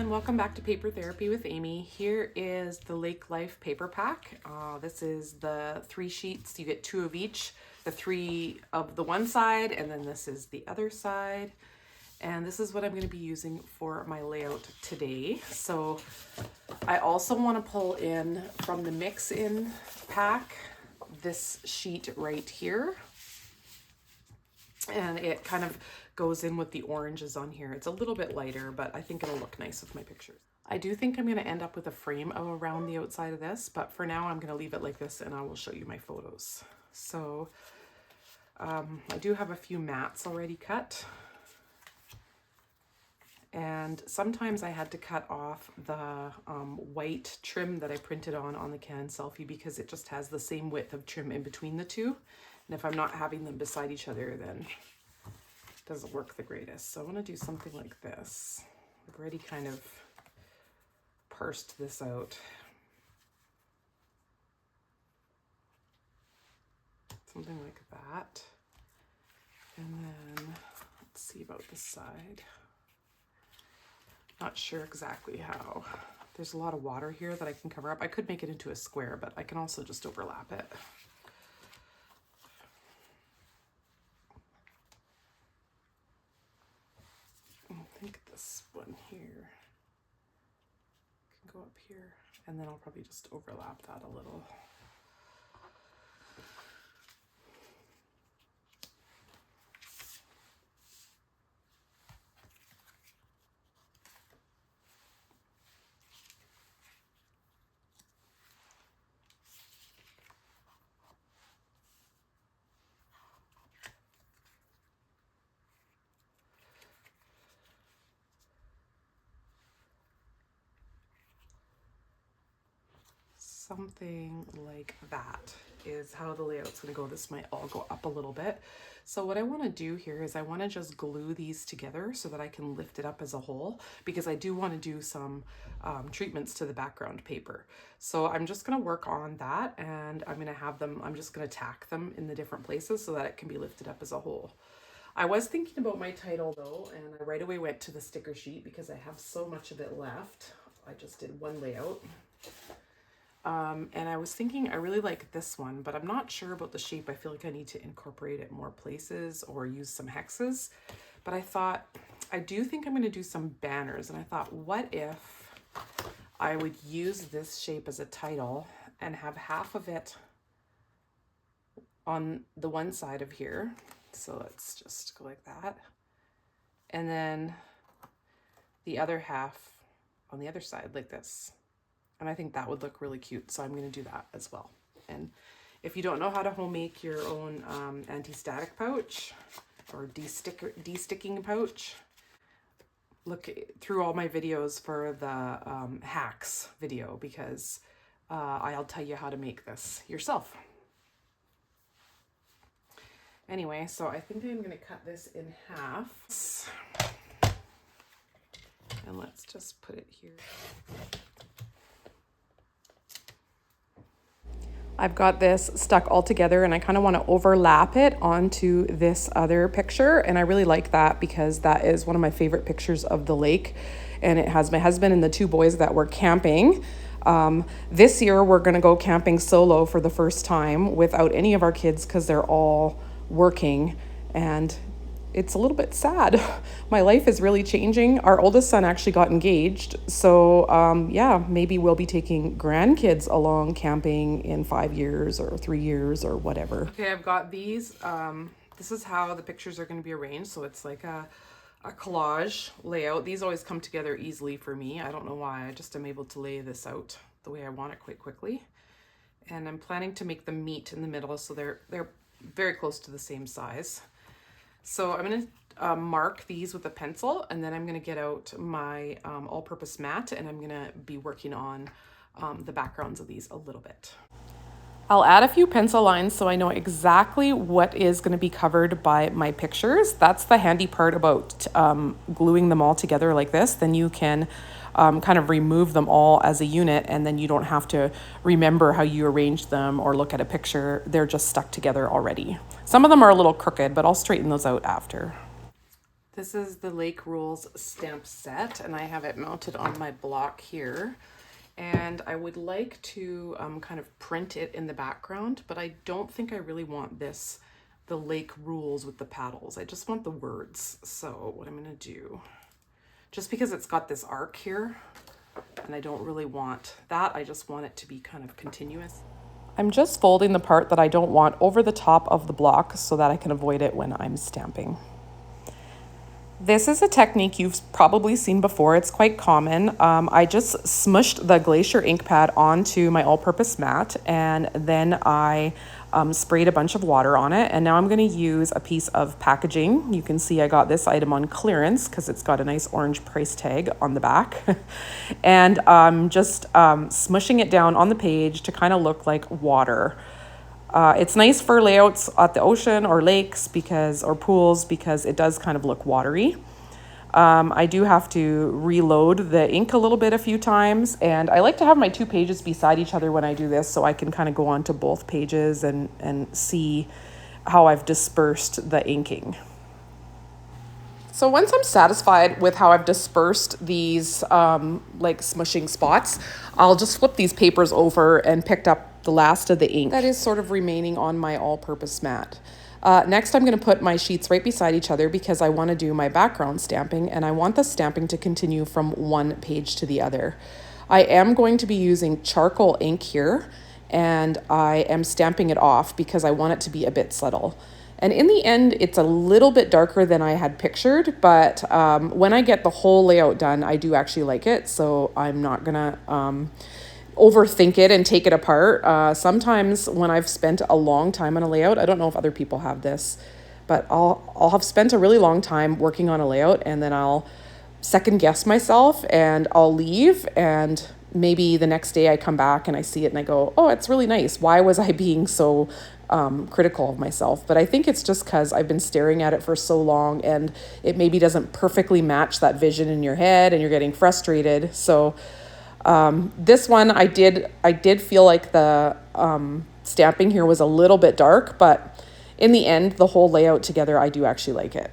everyone, welcome back to Paper Therapy with Amy. Here is the Lake Life paper pack. This is the 3 sheets. You get 2 of each, the 3 of the one side, and then this is the other side. And this is what I'm going to be using for my layout today. So I also want to pull in from the mix-in pack this sheet right here. And it kind of goes in with the oranges on here. It's a little bit lighter, but I think it'll look nice with my pictures. I do think I'm going to end up with a frame around the outside of this, but for now I'm going to leave it like this and I will show you my photos. So I do have a few mats already cut. And sometimes I had to cut off the white trim that I printed on the Canon Selphy because it just has the same width of trim in between the two. And if I'm not having them beside each other, then it doesn't work the greatest. So I want to do something like this. I've already kind of parsed this out. Something like that. And then let's see about this side. Not sure exactly how. There's a lot of water here that I can cover up. I could make it into a square, but I can also just overlap it. I think this one here can go up here, and then I'll probably just overlap that a little. Something like that is how the layout's going to go. This might all go up a little bit. So what I want to do here is I want to just glue these together so that I can lift it up as a whole, because I do want to do some treatments to the background paper. So I'm just going to work on that, and I'm going to have them, I'm just going to tack them in the different places so that it can be lifted up as a whole. I was thinking about my title though, and I right away went to the sticker sheet because I have so much of it left. I just did one layout. And I was thinking I really like this one, but I'm not sure about the shape. I feel like I need to incorporate it more places or use some hexes. But I thought, I do think I'm going to do some banners. And I thought, what if I would use this shape as a title and have half of it on the one side of here. So let's just go like that. And then the other half on the other side like this. And I think that would look really cute. So I'm going to do that as well. And if you don't know how to home make your own anti-static pouch or de-sticking pouch, look through all my videos for the hacks video, because I'll tell you how to make this yourself. Anyway, so I think I'm going to cut this in half. And let's just put it here. I've got this stuck all together and I kind of want to overlap it onto this other picture. And I really like that because that is one of my favorite pictures of the lake. And it has my husband and the 2 boys that were camping. This year we're going to go camping solo for the first time without any of our kids because they're all working. And it's a little bit sad. My life is really changing. Our oldest son actually got engaged. So yeah, maybe we'll be taking grandkids along camping in 5 years or 3 years or whatever. Okay, I've got these. This is how the pictures are going to be arranged. So it's like a collage layout. These always come together easily for me. I don't know why. I just am able to lay this out the way I want it quite quickly. And I'm planning to make them meet in the middle so they're very close to the same size. So I'm going to mark these with a pencil, and then I'm going to get out my all-purpose mat, and I'm going to be working on the backgrounds of these a little bit. I'll add a few pencil lines so I know exactly what is going to be covered by my pictures. That's the handy part about gluing them all together like this. Then you can kind of remove them all as a unit, and then you don't have to remember how you arranged them or look at a picture. They're just stuck together already. Some of them are a little crooked, but I'll straighten those out after. This is the Lake Rules stamp set, and I have it mounted on my block here. And I would like to kind of print it in the background, but I don't think I really want this, the Lake Rules with the paddles. I just want the words. So what I'm gonna do, just because it's got this arc here, and I don't really want that, I just want it to be kind of continuous. I'm just folding the part that I don't want over the top of the block so that I can avoid it when I'm stamping. This is a technique you've probably seen before. It's quite common. I just smushed the Glacier ink pad onto my all-purpose mat, and then I sprayed a bunch of water on it. And now I'm going to use a piece of packaging. You can see I got this item on clearance because it's got a nice orange price tag on the back. And just smushing it down on the page to kind of look like water. It's nice for layouts at the ocean or lakes or pools because it does kind of look watery. I do have to reload the ink a few times, and I like to have my two pages beside each other when I do this so I can kind of go on to both pages and see how I've dispersed the inking. So once I'm satisfied with how I've dispersed these like smushing spots, I'll just flip these papers over and picked up the last of the ink that is sort of remaining on my all-purpose mat. Next, I'm going to put my sheets right beside each other because I want to do my background stamping, and I want the stamping to continue from one page to the other. I am going to be using charcoal ink here, and I am stamping it off because I want it to be a bit subtle. And in the end, it's a little bit darker than I had pictured, but when I get the whole layout done, I do actually like it, so I'm not gonna overthink it and take it apart. Sometimes when I've spent a long time on a layout, I don't know if other people have this, but I'll have spent a really long time working on a layout, and then I'll second guess myself and I'll leave, and maybe the next day I come back and I see it and I go, oh, it's really nice. Why was I being so critical of myself? But I think it's just because I've been staring at it for so long, and it maybe doesn't perfectly match that vision in your head and you're getting frustrated. So this one, I did feel like the stamping here was a little bit dark, but in the end, the whole layout together, I do actually like it.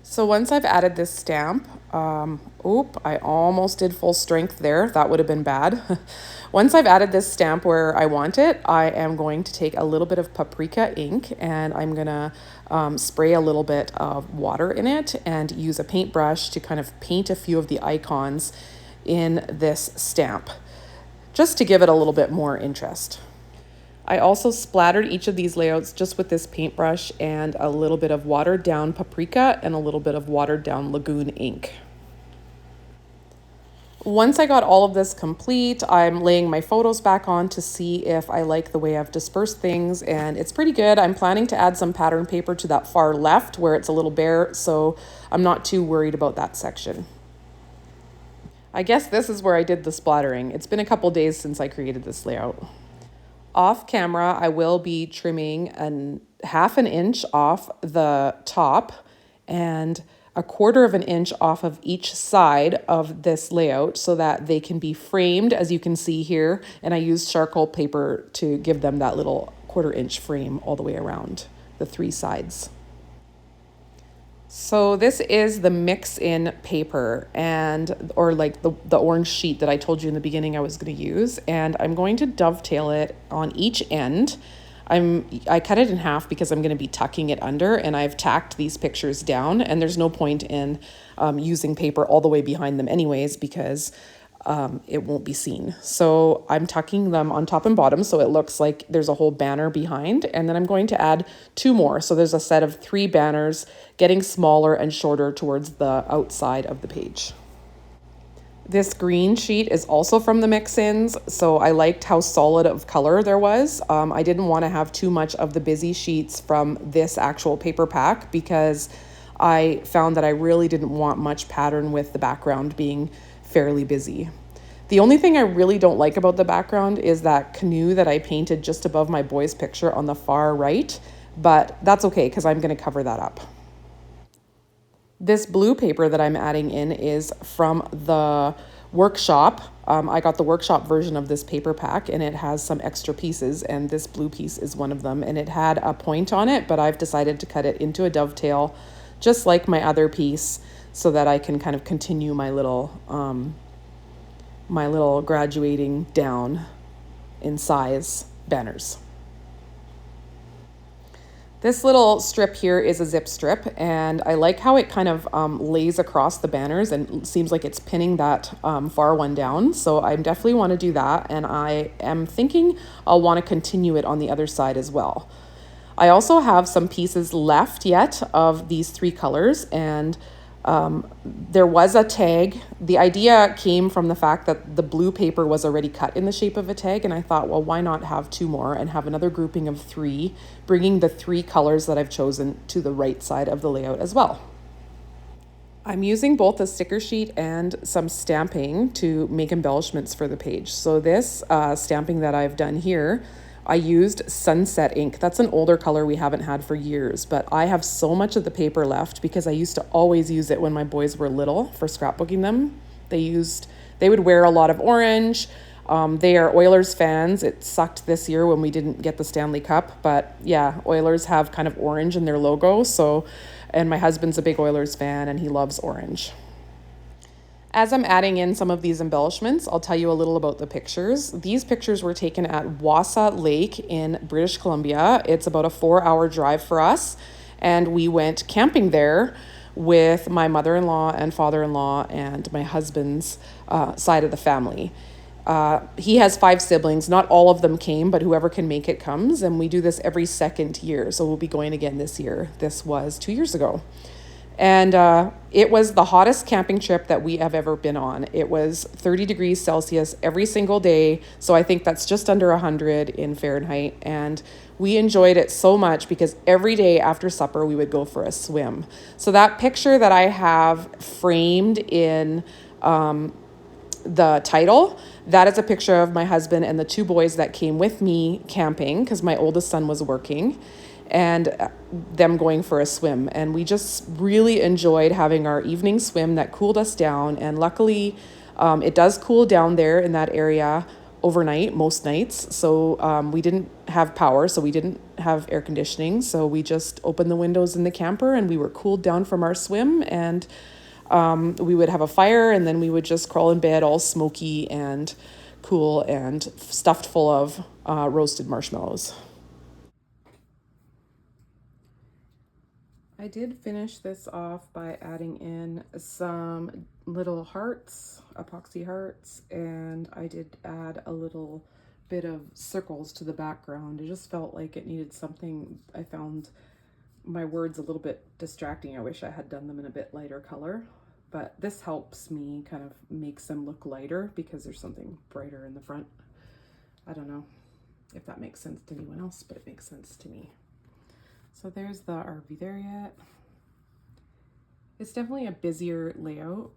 So once I've added this stamp, I almost did full strength there. That would have been bad. Once I've added this stamp where I want it, I am going to take a little bit of paprika ink, and I'm gonna spray a little bit of water in it and use a paintbrush to kind of paint a few of the icons in this stamp, just to give it a little bit more interest. I also splattered each of these layouts just with this paintbrush and a little bit of watered down paprika and a little bit of watered down lagoon ink. Once I got all of this complete, I'm laying my photos back on to see if I like the way I've dispersed things, and it's pretty good. I'm planning to add some pattern paper to that far left where it's a little bare, so I'm not too worried about that section. I guess this is where I did the splattering. It's been a couple days since I created this layout. Off camera, I will be trimming half an inch off the top and a quarter of an inch off of each side of this layout so that they can be framed, as you can see here. And I used charcoal paper to give them that little quarter-inch frame all the way around the three sides. So this is the mix-in paper, or like the orange sheet that I told you in the beginning I was going to use, and I'm going to dovetail it on each end. I cut it in half because I'm going to be tucking it under, and I've tacked these pictures down, and there's no point in using paper all the way behind them anyways because it won't be seen. So I'm tucking them on top and bottom so it looks like there's a whole banner behind, and then I'm going to add two more. So there's a set of 3 banners getting smaller and shorter towards the outside of the page. This green sheet is also from the mix-ins, so I liked how solid of color there was. I didn't want to have too much of the busy sheets from this actual paper pack because I found that I really didn't want much pattern with the background being fairly busy. The only thing I really don't like about the background is that canoe that I painted just above my boy's picture on the far right, but that's okay because I'm going to cover that up. This blue paper that I'm adding in is from the workshop. I got the workshop version of this paper pack, and it has some extra pieces, and this blue piece is one of them, and it had a point on it, but I've decided to cut it into a dovetail just like my other piece so that I can kind of continue my little graduating down in size banners. This little strip here is a zip strip, and I like how it kind of lays across the banners and seems like it's pinning that far one down. So I definitely want to do that, and I am thinking I'll want to continue it on the other side as well. I also have some pieces left yet of these 3 colors, and there was a tag. The idea came from the fact that the blue paper was already cut in the shape of a tag, and I thought, well, why not have 2 more and have another grouping of 3, bringing the 3 colors that I've chosen to the right side of the layout as well. I'm using both a sticker sheet and some stamping to make embellishments for the page. So this stamping that I've done here, I used Sunset ink. That's an older color we haven't had for years, but I have so much of the paper left because I used to always use it when my boys were little for scrapbooking them. They would wear a lot of orange. They are Oilers fans. It sucked this year when we didn't get the Stanley Cup, but yeah, Oilers have kind of orange in their logo. And my husband's a big Oilers fan and he loves orange. As I'm adding in some of these embellishments, I'll tell you a little about the pictures. These pictures were taken at Wassa Lake in British Columbia. It's about a 4-hour drive for us, and we went camping there with my mother-in-law and father-in-law and my husband's side of the family. He has 5 siblings. Not all of them came, but whoever can make it comes, and we do this every second year, so we'll be going again this year. This was 2 years ago. And it was the hottest camping trip that we have ever been on. It was 30 degrees Celsius every single day. So I think that's just under 100 in Fahrenheit. And we enjoyed it so much because every day after supper, we would go for a swim. So that picture that I have framed in the title, that is a picture of my husband and the 2 boys that came with me camping because my oldest son was working, and them going for a swim. And we just really enjoyed having our evening swim that cooled us down. And luckily, it does cool down there in that area overnight, most nights. So we didn't have power, so we didn't have air conditioning. So we just opened the windows in the camper and we were cooled down from our swim. And we would have a fire, and then we would just crawl in bed all smoky and cool and stuffed full of roasted marshmallows. I did finish this off by adding in some little hearts, epoxy hearts, and I did add a little bit of circles to the background. It just felt like it needed something. I found my words a little bit distracting. I wish I had done them in a bit lighter color, but this helps me kind of makes them look lighter because there's something brighter in the front. I don't know if that makes sense to anyone else, but it makes sense to me. So there's the RV there yet. It's definitely a busier layout,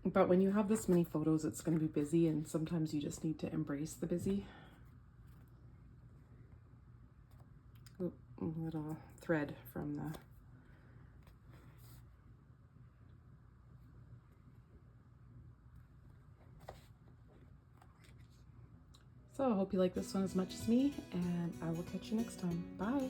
but when you have this many photos, it's going to be busy, and sometimes you just need to embrace the busy. Oop, a little thread from the So I hope you like this one as much as me, and I will catch you next time. Bye.